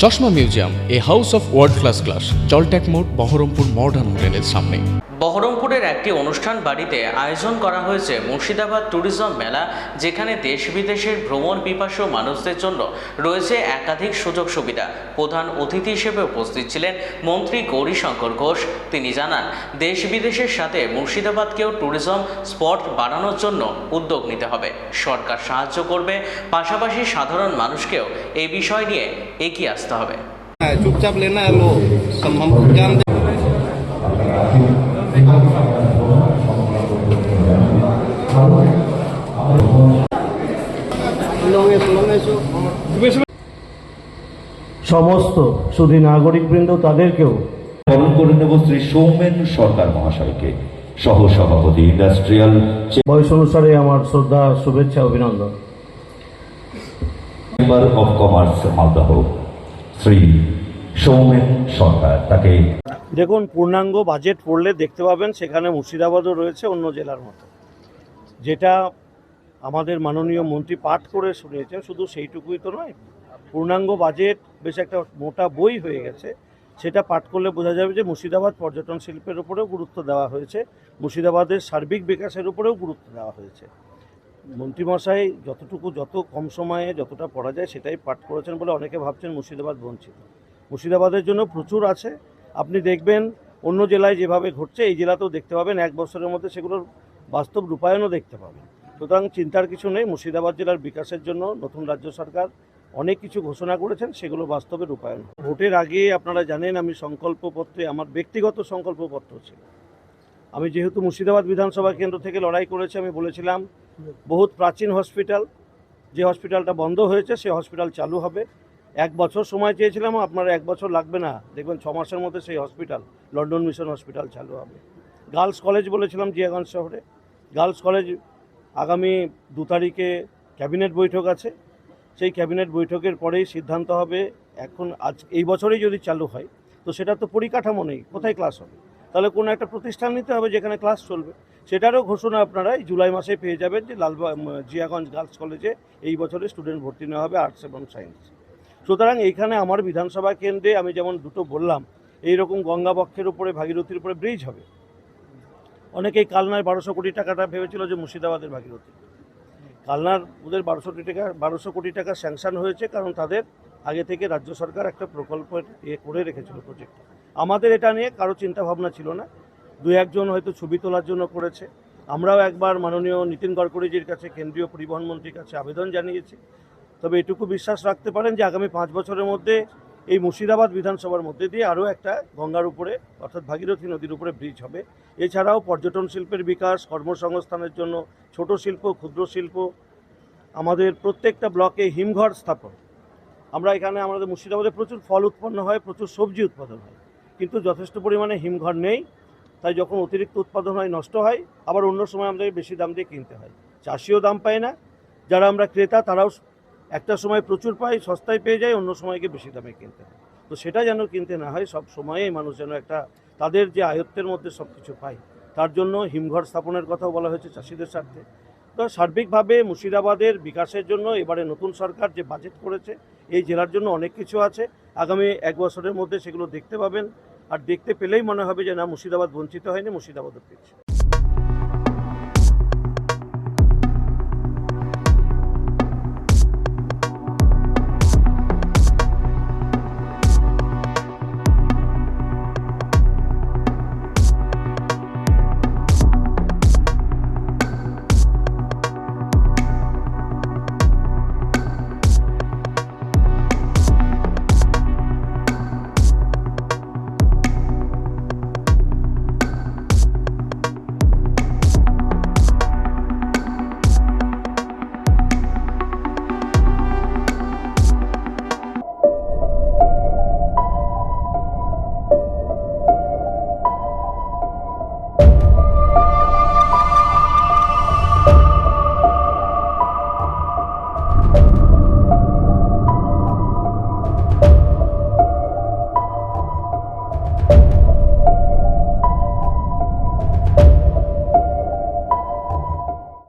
চশমা museum, a house of world class, জলট্যাক মোড়, বহরমপুর মডার্ন হোটেলের সামনে। বহরমপুরের একটি অনুষ্ঠান বাড়িতে আয়োজন করা হয়েছে মুর্শিদাবাদ ট্যুরিজম মেলা, যেখানে দেশ বিদেশের ভ্রমণ পিপাসু মানুষদের জন্য রয়েছে একাধিক সুযোগ সুবিধা। প্রধান অতিথি হিসেবে উপস্থিত ছিলেন মন্ত্রী গৌরীশঙ্কর ঘোষ। তিনি জানান, দেশ বিদেশের সাথে মুর্শিদাবাদকেও ট্যুরিজম স্পট বাড়ানোর জন্য উদ্যোগ নিতে হবে। সরকার সাহায্য করবে, পাশাপাশি সাধারণ মানুষকেও এই বিষয় নিয়ে এগিয়ে আসতে হবে। चुपचाप लेना है लो, सब हम जानते। সমস্ত সুধী নাগরিকবৃন্দ তাদেরকেও বরণ করে নেব শ্রী সৌমেন সরকার মহাশয়কে, সহ সভাপতি ইন্ডাস্ট্রিয়াল। বয়স অনুসারে আমার শ্রদ্ধা, শুভেচ্ছা, অভিনন্দন। Chamber of commerce Malda Shri Soumen Sarkar, তাকে দেখুন, পূর্ণাঙ্গ বাজেট পড়লে দেখতে পাবেন সেখানে মুর্শিদাবাদও রয়েছে অন্য জেলার মতো। যেটা আমাদের মাননীয় মন্ত্রী পাঠ করে শুনিয়েছেন, শুধু সেইটুকুই তো নয়, পূর্ণাঙ্গ বাজেট বেশ একটা মোটা বই হয়ে গেছে। সেটা পাঠ করলে বোঝা যাবে যে মুর্শিদাবাদ পর্যটন শিল্পের উপরেও গুরুত্ব দেওয়া হয়েছে, মুর্শিদাবাদের সার্বিক বিকাশের উপরেও গুরুত্ব দেওয়া হয়েছে। মন্ত্রীমশাই যত কম সময়ে যতটা পড়া যায় সেটাই পাঠ করেছেন বলে অনেকে ভাবছেন মুর্শিদাবাদ বঞ্চিত। মুর্শিদাবাদের জন্য প্রচুর আছে। আপনি দেখবেন অন্য জেলায় যেভাবে ঘটছে এই জেলাতেও দেখতে পাবেন, এক বছরের মধ্যে সেগুলোর বাস্তব রূপায়ণও দেখতে পাবেন। সুতরাং চিন্তার কিছু নেই, মুর্শিদাবাদ জেলার বিকাশের জন্য নতুন রাজ্য সরকার অনেক কিছু ঘোষণা করেছেন, সেগুলো বাস্তবে রূপায়ণ। ভোটের আগে আপনারা জানেন আমি সংকল্পপত্রে, আমার ব্যক্তিগত সংকল্পপত্র ছিল, আমি যেহেতু মুর্শিদাবাদ বিধানসভা কেন্দ্র থেকে লড়াই করেছি, আমি বলেছিলাম বহুত প্রাচীন হসপিটাল, যে হসপিটালটা বন্ধ হয়েছে সেই হসপিটাল চালু হবে। 1 বছর সময় চেয়েছিলাম, আপনারা 1 বছর লাগবে না, দেখবেন 6 মাসের মধ্যে সেই হসপিটাল, লন্ডন মিশন হসপিটাল চালু হবে। গার্লস কলেজ বলেছিলাম জিয়াগঞ্জ শহরে, গার্লস কলেজ আগামী 2 তারিখে ক্যাবিনেট বৈঠক আছে, সেই ক্যাবিনেট বৈঠকের পরেই সিদ্ধান্ত হবে। এখন এই বছরেই যদি চালু হয় তো সেটা তো পরিকাঠামো নেই, কোথায় ক্লাস হবে? তাহলে কোনো একটা প্রতিষ্ঠান নিতে হবে যেখানে ক্লাস চলবে। সেটারও ঘোষণা আপনারা এই জুলাই মাসে পেয়ে যাবেন যে জিয়াগঞ্জ গার্লস কলেজে এই বছরে স্টুডেন্ট ভর্তি নেওয়া হবে আর্টস এবং সায়েন্স। সুতরাং এইখানে আমার বিধানসভা কেন্দ্রে আমি যেমন দুটো বললাম, এইরকম গঙ্গাবক্ষের উপরে, ভাগীরথীর উপরে ব্রিজ হবে। অনেকেই কালনার 1200 কোটি টাকাটা ভেবেছিল যে মুর্শিদাবাদের ভাগীরথী। কালনার ওদের 1200 কোটি টাকা স্যাংশন হয়েছে, কারণ তাদের আগে থেকে রাজ্য সরকার একটা প্রকল্প করে রেখেছিল প্রজেক্ট। আমাদের এটা নিয়ে কারো চিন্তা ভাবনা ছিল না, 2-1 জন হয়তো ছবি তোলার জন্য করেছে। আমরাও একবার মাননীয় নীতিন গডকরিজির কাছে, কেন্দ্রীয় পরিবহন মন্ত্রীর কাছে আবেদন জানিয়েছি। তবে এটুকু বিশ্বাস রাখতে পারেন যে আগামী 5 বছরের মধ্যে এই মুর্শিদাবাদ বিধানসভার মধ্যে দিয়ে আরও একটা গঙ্গার উপরে, অর্থাৎ ভাগীরথী নদীর উপরে ব্রিজ হবে। এছাড়াও পর্যটন শিল্পের বিকাশ, কর্মসংস্থানের জন্য ছোট শিল্প, ক্ষুদ্র শিল্প, আমাদের প্রত্যেকটা ব্লকে হিমঘর স্থাপন। আমরা এখানে আমাদের মুর্শিদাবাদে প্রচুর ফল উৎপন্ন হয়, প্রচুর সবজি উৎপাদন হয়, কিন্তু যথেষ্ট পরিমাণে হিমঘর নেই। তাই যখন অতিরিক্ত উৎপাদন হয় নষ্ট হয়, আবার অন্য সময় আমাদের বেশি দাম দিয়ে কিনতে হয়। চাষিও দাম পায় না, যারা আমরা ক্রেতা তারাও একটা সময় প্রচুর পাই, সস্তায় পেয়ে যায়, অন্য সময়কে বেশি দামে কিনতে হয়। তো সেটা যেন কিনতে না হয়, সব সময়েই মানুষ যেন একটা তাদের যে আয়ত্তের মধ্যে সব কিছু পায়, তার জন্য হিমঘর স্থাপনের কথাও বলা হয়েছে চাষিদের স্বার্থে। তো সার্বিকভাবে মুর্শিদাবাদের বিকাশের জন্য এবারে নতুন সরকার যে বাজেট করেছে, এই জেলার জন্য অনেক কিছু আছে। আগামী 1 বছরের মধ্যে সেগুলো দেখতে পাবেন, আর দেখতে পেলেই মনে হবে যে না, মুর্শিদাবাদ বঞ্চিত হয়নি, মুর্শিদাবাদও পেয়েছে।